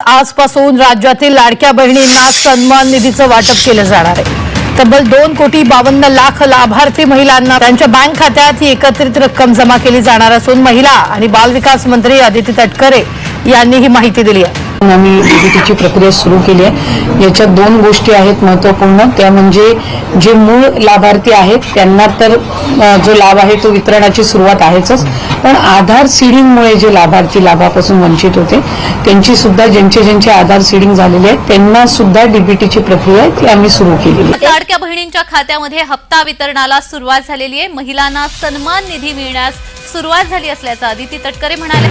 आजपासून राज्यातील लाडक्या बहिणींना सन्मान निधीचं वाटप केलं जाणार आहे। तब्बल 2,52,00,000 लाभार्थी महिलांना त्यांच्या बँक खात्यात ही एकत्रित रक्कम जमा केली जाणार असून महिला आणि बालविकास मंत्री अदिती तटकरे यांनी ही माहिती दिली आहे। आम्ही डीबीटीची प्रक्रिया सुरू केली आहे। याच्यात दोन गोष्टी आहेत महत्त्वपूर्ण, त्या म्हणजे जे मूळ लाभार्थी आहेत त्यांना तर जो लाभ आहे तो वितरणाची सुरुवात आहेच, पण आधार सीडिंगमुळे जे लाभार्थी लाभापासून वंचित होते त्यांची सुद्धा ज्यांचे आधार सीडिंग झालेले आहेत त्यांना सुद्धा डीबीटीची प्रक्रिया ती आम्ही सुरू केलेली आहे। लाडक्या बहिणींच्या खात्यामध्ये हप्ता वितरणाला सुरुवात झालेली आहे। महिलांना सन्मान निधी मिळण्यास सुरुवात झाली असल्याचं अदिती तटकरे म्हणाले।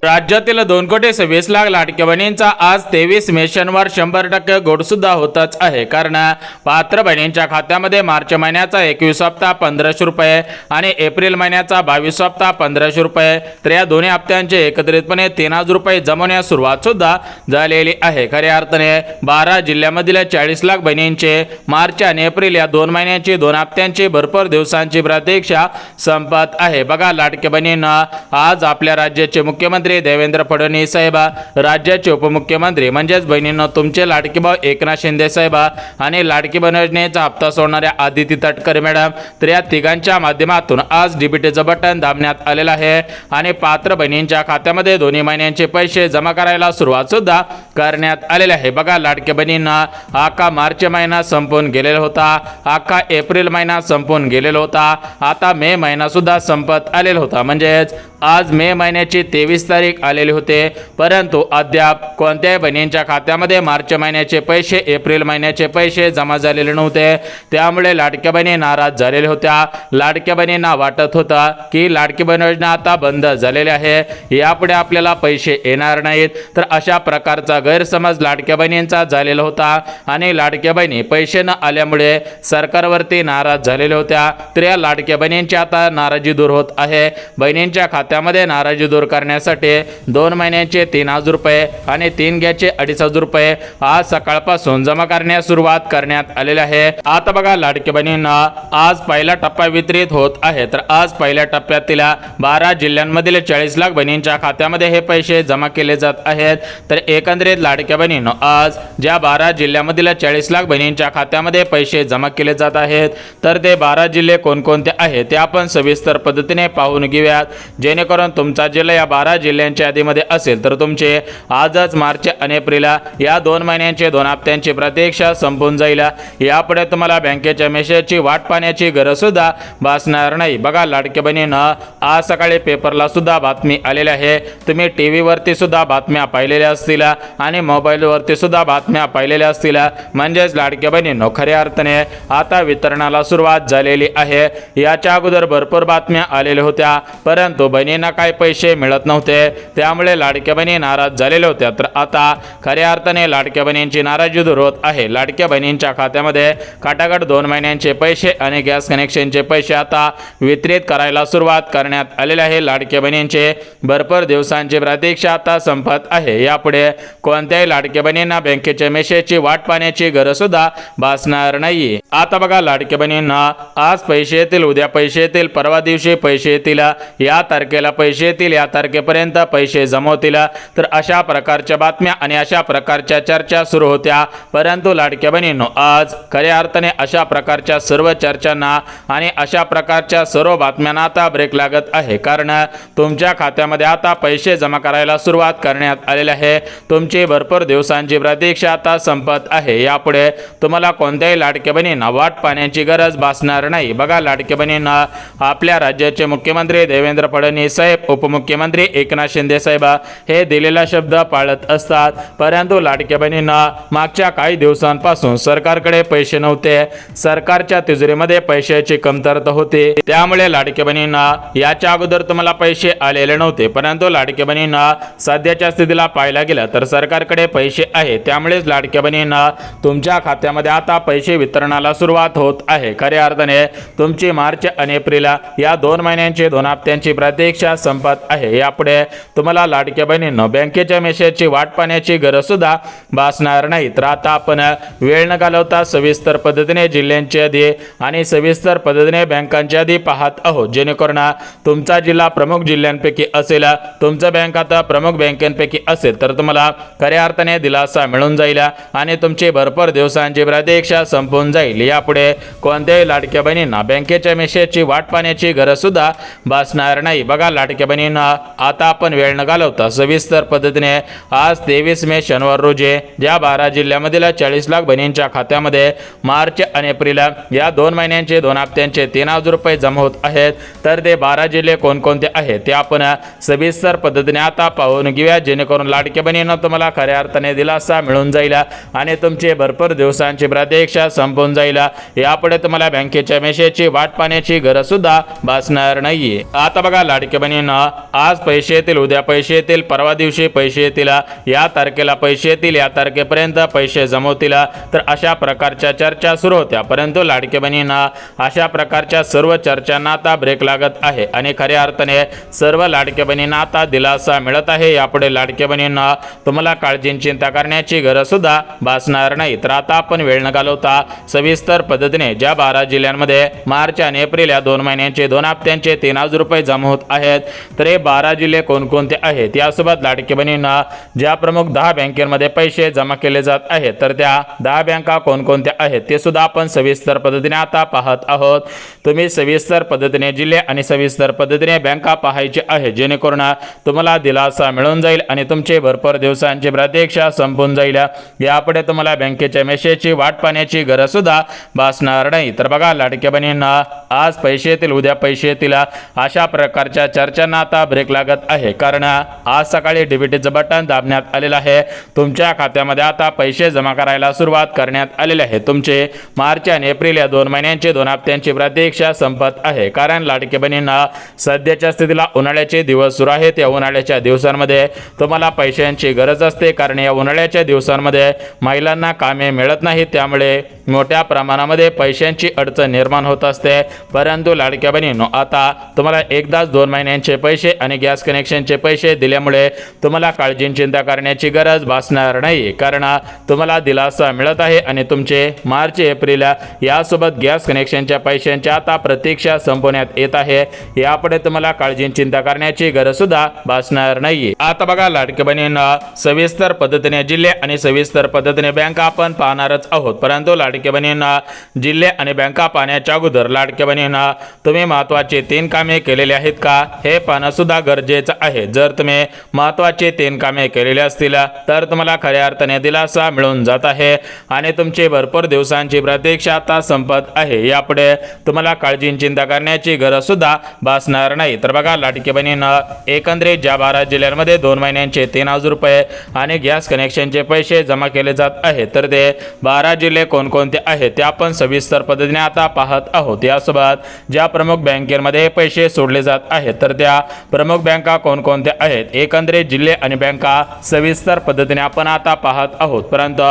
राज्यातील 2,26,00,000 लाडक्या बहिणींचा आज 23 मे शनिवार 100% गोड सुद्धा होतच आहे। कारण पात्र बहिणींच्या खात्यामध्ये मार्च महिन्याचा 21 हप्ता 1,500 रुपये आणि एप्रिल महिन्याचा 22 हप्ता 1,500 रुपये तर या दोन्ही हप्त्यांचे एकत्रितपणे 3,000 रुपये जमवण्यास सुरुवात सुद्धा झालेली आहे। खऱ्या अर्थाने 12 जिल्ह्यामधील 40,00,000 बहिणींचे मार्च आणि एप्रिल या 2 महिन्यांची 2 हप्त्यांची भरपूर दिवसांची प्रतीक्षा संपत आहे। बघा, लाडक्या बहिणींना आज आपल्या राज्याचे मुख्यमंत्री देवेंद्र फडणवीस साहेब, राज्याचे उपमुख्यमंत्री म्हणजेच बहिणींनो तुमचे लाडकी भाऊ एकनाथ शिंदे साहेब आणि लाडकी बहीण योजनेचा हप्ता सोडणाऱ्या अदिती तटकरे मॅडम तर या तिघांच्या माध्यमातून आज डीबीटीचं बटन दाबण्यात आलेलं आहे आणि पात्र बहिणींच्या खात्यामध्ये दोन्ही महिन्यांचे पैसे जमा करायला सुरुवात सुद्धा करण्यात आलेले आहे। बघा, लाडक्या बहिणींना आका मार्च महिना संपून गेलेला होता, आका एप्रिल महिना संपून गेलेला होता, आता मे महिना सुद्धा संपत आलेला होता, म्हणजेच आज मे महिन्याची 23 तारीख आलेली होते, परंतु अद्याप कोणत्याही बहिणींच्या खात्यामध्ये मार्च महिन्याचे पैसे एप्रिल महिन्याचे पैसे जमा झालेले नव्हते। त्यामुळे लाडक्या बहिणी नाराज झालेल्या होत्या। लाडक्या बहिणींना वाटत होता की लाडकी बहीण योजना आता बंद झालेली आहे, यापुढे आपल्याला पैसे येणार नाहीत, तर अशा प्रकारचा गैरसमज लाडक्या बहिणींचा झालेला होता आणि लाडक्या बहिणी पैसे न आल्यामुळे सरकारवरती नाराज झालेल्या होत्या। तर या लाडक्या बहिणींची आता नाराजी दूर होत आहे। बहिणींच्या खात्यामध्ये नाराजी दूर करण्यासाठी 2 महिन्यांचे 3,000 रुपये आणि 3 घ्याचे 2,500 रुपये आज सकाळपासून जमा करण्यास सुरुवात करण्यात आलेली आहे। आता बघा, लाडक्या बहिणींना आज पहिला टप्पा वितरित होत आहे, तर आज पहिल्या टप्प्यातील 12 जिल्ह्यांमधील 40,00,000 बहिणींच्या खात्यामध्ये हे पैसे जमा केले जात आहेत। तर एकंदरीत लाडक्या बहिणींनो आज ज्या 12 जिल्ह्यामधील 40,00,000 बहिणींच्या खात्यामध्ये पैसे जमा केले जात आहेत, तर ते 12 जिल्हे कोणकोणते आहेत ते आपण सविस्तर पद्धतीने पाहून घेऊयात, जेणेकरून तुमचा जिल्हा या 12 जिल्ह्यांच्या यादीमध्ये असेल तर तुमचे आजच मार्च आणि एप्रिल या 2 महिन्यांचे 2 हप्त्यांची प्रतीक्षा संपून जाईल। यापुढे तुम्हाला बँकेच्या मेसेजची वाट पाहण्याची गरज सुद्धा भासणार नाही। बघा, लाडक्या बहिणींना आज सकाळी पेपरला सुद्धा बातमी आलेली आहे, तुम्ही टीव्ही वरती सुद्धा बातम्या पाहिलेल्या असतील आणि मोबाईल वरती सुद्धा बातम्या पाहिलेल्या असतील, म्हणजेच लाडक्या बहिणींनो खऱ्या अर्थाने आता वितरणाला सुरुवात झालेली आहे। याच्या अगोदर भरपूर बातम्या आलेल्या होत्या, परंतु बहिणींना काही पैसे मिळत नव्हते, त्यामुळे लाडक्या बहिणी नाराज झालेल्या होत्या। तर आता खऱ्या अर्थाने लाडक्या बहिणींची नाराजी दूर होत आहे। लाडक्या बहिणींच्या खात्यामध्ये खटाखट 2 महिन्यांचे पैसे आणि गॅस कनेक्शनचे पैसे आता वितरित करायला सुरुवात करण्यात आलेले आहे। लाडक्या बहिणींचे भरपूर दिवसांची प्रतीक्षा आता संपत आहे। यापुढे कोणत्याही लाडक्या बहिणींना बँकेच्या मेसेजची वाट पाहण्याची गरज सुद्धा भासणार नाही। आता बघा, लाडक्या बहिणींना आज पैसे येतील, उद्या पैसे येतील, परवा दिवशी पैसे येतील, या तारखेला पैसे येतील, या तारखेपर्यंत पैसे जमवतील, तर अशा प्रकारच्या बातम्या आणि अशा प्रकारच्या चर्चा सुरू होत्या। परंतु लाडक्या बहिणींनो आज खऱ्या अर्थाने अशा प्रकारच्या सर्व चर्चांना आणि अशा प्रकारच्या सर्व बातम्यांना आता ब्रेक लागत आहे, कारण तुमच्या खात्यामध्ये आता पैसे जमा करायला सुरुवात करण्यात आलेली आहे। तुमची भरपूर दिवसांची प्रतीक्षा आता संपत आहे। यापुढे तुम्हाला कोणत्याही लाडक्या बहिणींना वाट पाहण्याची गरज भासणार नाही। बघा, लाडक्या बहिणींना आपल्या राज्याचे मुख्यमंत्री देवेंद्र फडणवीस साहेब, उपमुख्यमंत्री एकनाथ शिंदे साहेब हे दिलेला शब्द पाळत असतात, परंतु लाडक्या बहिणींना मागच्या काही दिवसांपासून सरकारकडे पैसे नव्हते, सरकारच्या तिजोरीमध्ये पैशाची कमतरता होती, त्यामुळे लाडक्या बहिणींना याच्या अगोदर तुम्हाला पैसे आलेले नव्हते, परंतु लाडक्या बहिणींना सध्याच्या स्थितीला पाहायला गेलं तर सरकारकडे पैसे आहेत, त्यामुळेच लाडक्या बहिणींना तुमच्या खात्यामध्ये आता पैसे वितरणाला सुरुवात होत आहे। खऱ्या अर्थाने तुमची मार्च आणि एप्रिल या 2 महिन्यांची 2 हप्त्यांची प्रतीक्षा संपत आहे। यापुढे तुम्हाला लाडक्या बहिणींनो बँकेच्या मेसेजची वाट पाहण्याची गरज सुद्धा भासणार नाही। तर आता आपण वेळ न घालवता सविस्तर पद्धतीने जिल्ह्यांची यादी आणि सविस्तर पद्धतीने बँकांची यादी पाहत आहोत, जेणेकरून तुमचा जिल्हा प्रमुख जिल्ह्यांपैकी असेल, तुमचं बँक खाता प्रमुख बँकेपैकी असेल तर तुम्हाला खऱ्या अर्थाने दिलासा मिळून जाईल आणि तुमची भरपूर दिवसांची प्रतीक्षा संपून जाईल। यापुढे कोणत्याही लाडक्या बहिणींना बँकेच्या मेसेजची वाट पाहण्याची गरज सुद्धा भासणार नाही। बघा लाडक्या बहिणींना आता आपण वेळ न घालवता सविस्तर पद्धतीने आज 23 मे शनिवार रोजी ज्या 12 जिल्ह्यामधील 40 लाख बहिणींच्या खात्यामध्ये मार्च आणि एप्रिल या 2 महिन्यांचे 2 हप्त्यांचे 3,000 रुपये जमा होत आहेत, तर ते 12 जिल्हे कोणकोणते आहेत ते आपण सविस्तर पद्धतीने आता पाहून घेऊया, जेणेकरून लाडक्या बहिणींना तुम्हाला खऱ्या अर्थाने दिलासा मिळून जाईल आणि तुमची भरपूर दिवसांची प्रतीक्षा संपून जाईल। यापुढे तुम्हाला बँकेच्या मेसेजची वाट पाहण्याची गरज सुद्धा भासणार नाहीये। आता बघा लाडक्या बहिणींना आज पैसे येतील, उद्या पैसे येतील, परवा दिवशी पैसे येतील, या तारखेला पैसे येतील, या तारखेपर्यंत पैसे जमवतील, तर अशा प्रकारच्या चर्चा सुरू होत्या। परंतु लाडक्या बहिणींना अशा प्रकारच्या सर्व चर्चांना आता ब्रेक लागत आहे आणि खऱ्या अर्थाने सर्व लाडक्या बहिणींना आता दिलासा मिळत आहे। यापुढे लाडक्या बहिणींना तुम्हाला काळजी चिंता करण्याची गरज सुद्धा भासणार नाही। तर आता आपण वेळ न घालवता सविस्तर पद्धतीने ज्या 12 जिल्ह्यांमध्ये मार्च आणि एप्रिल या 2 महिन्यांचे 2 हप्त्यांचे 3,000 रुपये जमा होत आहेत, तर हे 12 जिल्हे कोणकोणते आहेत, यासोबत लाडक्या बहिणींना ज्या प्रमुख 10 बँकेमध्ये पैसे जमा केले जात आहेत, तर त्या 10 बँका कोणकोणत्या आहेत ते सुद्धा आपण सविस्तर पद्धतीने आता पाहत आहोत। तुम्ही सविस्तर पद्धतीने जिल्हे आणि सविस्तर पद्धतीने बँका पाहायचे आहे, जेणेकरून तुम्हाला दिलासा मिळून जाईल आणि तुमचे भरपूर दिवसांची प्रतीक्षा संपून जाईल। यापुढे तुम्हाला बँकेच्या मेसेजची वाट पाहण्याची गरज सुद्धा भासणार नाही। तर बघा लाडक्या बहिणींना आज पैसे येतील, उद्या पैसे येतील, अशा प्रकारच्या चर्चांना आता ब्रेक लागत आहे, कारण आज सकाळी डीबीटीचं बटन दाबण्यात आलेलं आहे। तुमच्या खात्यामध्ये आता पैसे जमा करायला सुरुवात करण्यात आलेली आहे। तुमचे मार्च आणि एप्रिल या 2 महिन्यांचे 2 हप्त्यांची प्रतीक्षा संपत आहे, कारण लाडक्या बहिणींना सध्याच्या स्थितीला उन्हाळ्याचे दिवस सुरू आहेत। या उन्हाळ्याच्या दिवसांमध्ये तुम्हाला पैशांची गरज असते, कारण या उन्हाळ्याच्या दिवसांमध्ये महिलांना कामे मिळत नाहीत, त्यामुळे मोठ्या प्रमाणामध्ये पैशांची अडचण निर्माण होत असते। परंतु लाडक्या बहिणींनो आता तुम्हाला एकदाच 2 महिन्यांचे पैसे आणि गॅस कनेक्शनचे पैसे दिल्यामुळे तुम्हाला काळजी चिंता करण्याची गरज भासणार नाही, कारण तुम्हाला दिलासा मिळत आहे आणि तुमचे मार्च एप्रिल यासोबत गॅस कनेक्शनच्या पैशांची आता प्रतीक्षा संपवण्यात येत आहे। यापुढे तुम्हाला काळजी चिंता करण्याची गरज सुद्धा भासणार नाही। आता बघा लाडक्या बहिणींना सविस्तर पद्धतीने जिल्हे आणि सविस्तर पद्धतीने बँका आपण पाहणारच आहोत, परंतु लाडक्या बहिणींना जिल्हे आणि बँका पाहण्याच्या अगोदर लाडक्या बहिणींना तुम्ही महत्त्वाचे 3 कामे केलेले आहेत का हे पाहणं सुद्धा गरजेचं आहे। जर तुम्ही महत्त्वाचे 3 कामे केलेले असतील तर तुम्हाला खऱ्या अर्थाने दिलासा मिळून जात आहे आणि तुमची भरपूर दिवसांची प्रतीक्षा आता संपत आहे। यापुढे तुम्हाला काळजी चिंता करण्याची गरज सुद्धा भासणार नाही। तर बघा लाडक्या बहिणींना एकंदरीत ज्या 12 जिल्ह्यांमध्ये 2 महिन्यांचे 3,000 रुपये आणि गॅस कनेक्शनचे पैसे जमा केले जात आहेत, तर ते 12 जिल्हे कोणकोणते आहेत ते आपण सविस्तर पद्धतीने आता पाहत आहोत। यासोबत ज्या प्रमुख बँकेमध्ये पैसे सोडले जात आहेत, तर त्या प्रमुख बँका कोणकोणत्या आहेत, एकंदरीत जिल्हे आणि बँका सविस्तर पद्धतीने आपण आता पाहत आहोत। परंतु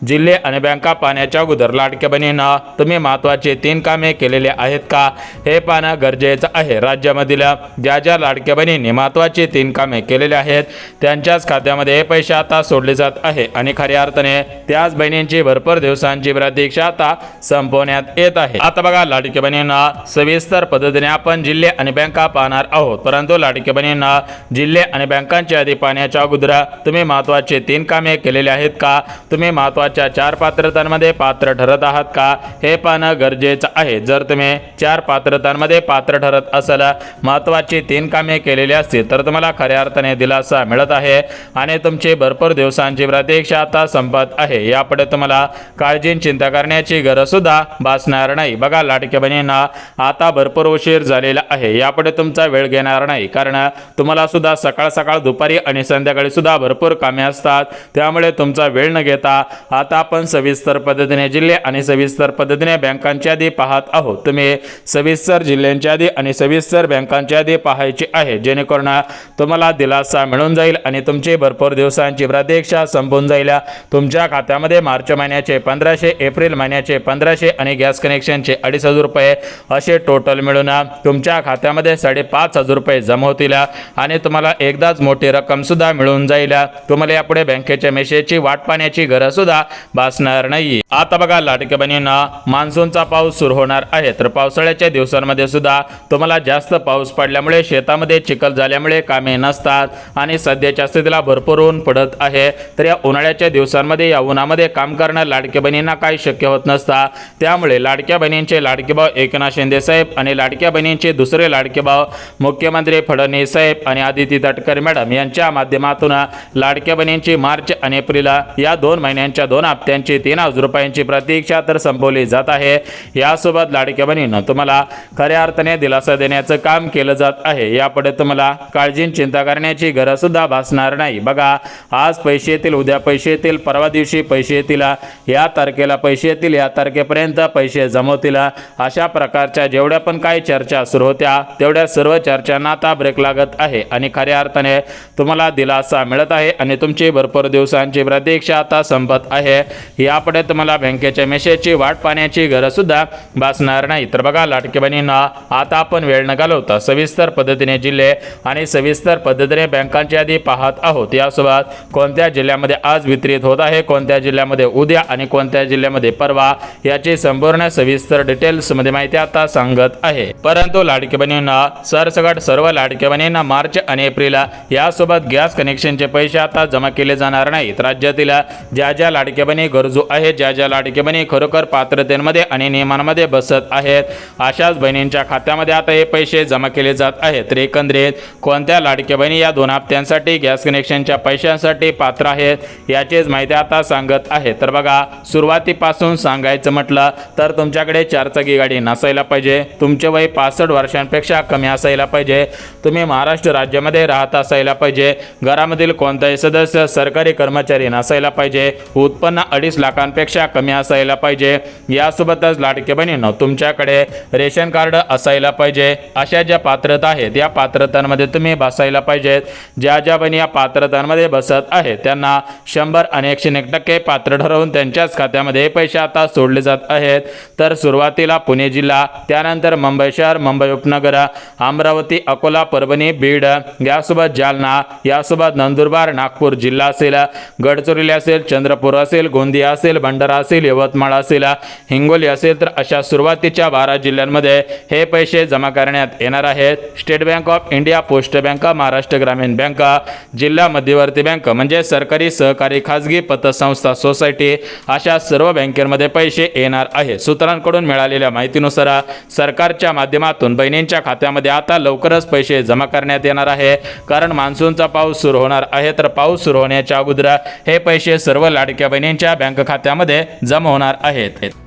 जिल्हे आणि बँका पाहण्याच्या अगोदर लाडक्या बहिणींना तुम्ही महत्त्वाचे 3 कामे केलेले आहेत का हे पाहणं गरजेचं आहे। राज्यामधील ज्या ज्या लाडक्या बहिणींनी महत्त्वाचे 3 कामे केलेले आहेत त्यांच्याच खात्यामध्ये हे पैसे आता सोडले जात आहे आणि खऱ्या अर्थाने त्याच बहिणींची भरपूर दिवसांची प्रतीक्षा आता संपवण्यात येत आहे। आता बघा लाडक्या बहिणींना सविस्तर पद्धतीने आपण जिल्हे आणि बँका पाहणार आहोत, परंतु लाडक्या बहिणींना जिल्हे आणि बँकांची यादी पाहण्याच्या अगोदर तुम्ही महत्त्वाचे 3 कामे केलेले आहेत का, तुम्ही महत्त्वाच्या 4 पात्रतांमध्ये पात्र ठरत आहात का हे पाहणं गरजेचं आहे। जर तुम्ही 4 पात्रतांमध्ये पात्र ठरत असाल, महत्त्वाची 3 कामे केलेली असतील, तर तुम्हाला खऱ्या अर्थाने दिलासा मिळत आहे आणि तुमची भरपूर दिवसांची प्रतीक्षा आता संपत आहे। यापुढे तुम्हाला काळजी चिंता करण्याची गरज सुद्धा भासणार नाही। बघा लाडक्या बहिणींना आता भरपूर उशीर झालेला आहे, यापुढे तुमचा वेळ घेणार नाही, कारण तुम्हाला सुद्धा सकाळ सकाळ दुपारी आणि संध्याकाळी सुद्धा भरपूर कामे असतात, त्यामुळे तुमचा वेळ न घेता आता आपण सविस्तर पद्धतीने जिल्हे आणि सविस्तर पद्धतीने बँकांची यादी पाहत आहोत। तुम्ही सविस्तर जिल्ह्यांची यादी आणि सविस्तर बँकांची यादी पाहायची आहे, जेणेकरून तुम्हाला दिलासा मिळून जाईल आणि तुमची भरपूर दिवसांची प्रतीक्षा संपून जाईल। तुमच्या खात्यामध्ये मार्च महिन्याचे 1500, एप्रिल महिन्याचे 1500 आणि गॅस कनेक्शनचे 2,500 रुपये असे टोटल मिळून तुमच्या खात्यामध्ये 5,500 रुपये जमा होतील आणि आणि तुम्हाला एकदाच मोठी रक्कम सुद्धा मिळून जाईल. तुम्हाला यापुढे बँकेच्या मेसेजची वाट पाहण्याची गरज सुद्धा भासणार नाही. आता बघा लाडक्या बहिणींना मान्सूनचा पाऊस सुरू होणार आहे, तर पावसाळ्याच्या दिवसांमध्ये सुद्धा तुम्हाला जास्त पाऊस पडल्यामुळे शेतामध्ये चिखल झाल्यामुळे कामे नसतात आणि सध्याच्या स्थितीला भरपूर ऊन पडत आहे. तर या उन्हाळ्याच्या दिवसांमध्ये या उन्हामध्ये काम करणं लाडक्या बहिणींना काही शक्य होत नसता. त्यामुळे लाडक्या बहिणींचे लाडके भाऊ एकनाथ शिंदे साहेब आणि लाडक्या बहिणींचे दुसरे लाडके भाऊ मुख्यमंत्री फडणवीस साहेब आणि आदिती तटकरे मॅडम यांच्या माध्यमातून लाडक्या बहिणींची मार्च आणि एप्रिल या 2 महिन्यांच्या 2 हप्त्यांची 3,000 रुपयांची प्रतीक्षा तर संपवली जात आहे. यासोबत लाडक्या बहिणींना तुम्हाला खऱ्या अर्थाने दिलासा देण्याचं काम केलं जात आहे. यापुढे तुम्हाला काळजी चिंता करण्याची गरज सुद्धा भासणार नाही. बघा, आज पैसे येतील, उद्या पैसे येतील, परवा दिवशी पैसे येतील, या तारखेला पैसे येतील, या तारखेपर्यंत पैसे जमवतील, अशा प्रकारच्या जेवढ्या पण काही चर्चा सुरू होत्या तेवढ्या सर्व चर्चांना आता ब्रेक लागत आहे आणि खऱ्या अर्थाने तुम्हाला दिलासा मिळत आहे आणि तुमची भरपूर दिवसांची प्रतीक्षा आता संपत आहे. यापुढे तुम्हाला बँकेच्या मेसेजची वाट पाहण्याची गरज सुद्धा भासणार नाही. तर बघा लाडक्या बहिणींना, आता आपण वेळ न घालवता सविस्तर पद्धतीने जिल्हे आणि सविस्तर पद्धतीने बँकांची यादी पाहत आहोत. यासोबत कोणत्या जिल्ह्यामध्ये आज वितरित होत आहे, कोणत्या जिल्ह्यामध्ये उद्या आणि कोणत्या जिल्ह्यामध्ये परवा, याची संपूर्ण सविस्तर डिटेल्स मध्ये माहिती आता सांगत आहे. परंतु लाडक्या बहिणींना, सरसकट सर्व लाडक्या बहिणींना मार्च आणि एप्रिल यासोबत गॅस कनेक्शनचे पैसे आता जमा केले जाणार नाहीत. राज्यातील ज्या ज्या लाडक्या बहिणी गरजू आहेत, ज्या ज्या लाडक्या बहिणी खरोखर पात्रतेमध्ये आणि नियमांमध्ये बसत आहेत, अशाच बहिणींच्या खात्यामध्ये आता हे पैसे जमा केले जात आहेत. तर एकंदरीत कोणत्या लाडक्या बहिणी या 2 हप्त्यांसाठी गॅस कनेक्शनच्या पैशांसाठी पात्र आहेत याचीच माहिती आता सांगत आहे. तर बघा, सुरुवातीपासून सांगायचं म्हटलं तर तुमच्याकडे 4 चाकी गाडी नसायला पाहिजे, तुमचे वय 65 वर्षांपेक्षा कमी असायला पाहिजे, तुम्ही महाराष्ट्र राज्यामध्ये राहत असायला पाहिजे, घरामधील कोणताही सदस्य सरकारी कर्मचारी नसायला पाहिजे, उत्पन्न 2.5 लाखांपेक्षा कमी असायला पाहिजे. यासोबतच लाडके बहिणींनो, तुमच्याकडे रेशन कार्ड असायला पाहिजे. अशा ज्या पात्रता आहेत या पात्रतांमध्ये तुम्ही बसायला पाहिजेत. ज्या ज्या बहिणी या पात्रतांमध्ये बसत आहेत त्यांना 100 आणि 101% पात्र ठरवून त्यांच्याच खात्यामध्ये हे पैसे आता सोडले जात आहेत. तर सुरुवातीला पुणे जिल्हा, त्यानंतर मुंबई शहर, मुंबई उपनगर, अमरावती, अकोला, परभणी, बीड, यासोबत जालना, यासोबत नंदुरबार, नागपूर जिल्हा असेल, गडचिरोली असेल, चंद्रपूर असेल, गोंदिया असेल, भंडारा असेल, यवतमाळ असेल, हिंगोली असेल, तर अशा सुरुवातीच्या 12 जिल्ह्यांमध्ये हे पैसे जमा करण्यात येणार आहेत. State bank of India, post bank, Maharashtra ग्रामीण बँक, जिल्हा मध्यवर्ती बँक म्हणजे सरकारी, सहकारी, खाजगी पतसंस्था, सोसायटी, अशा सर्व बँकेमध्ये पैसे येणार आहेत. सूत्रांकडून मिळालेल्या माहितीनुसार सरकारच्या माध्यमातून बहिणींच्या खात्यामध्ये आता लवकरच पैसे जमा करण्यात येणार आहे. कारण मान्सूनचा पाऊस सुरू होणार आहे, तर पाऊस सुरू होण्याच्या अगोदर हे पैसे सर्व लाडक्या बहिणींच्या बँक खात्यामध्ये जमा होणार आहेत.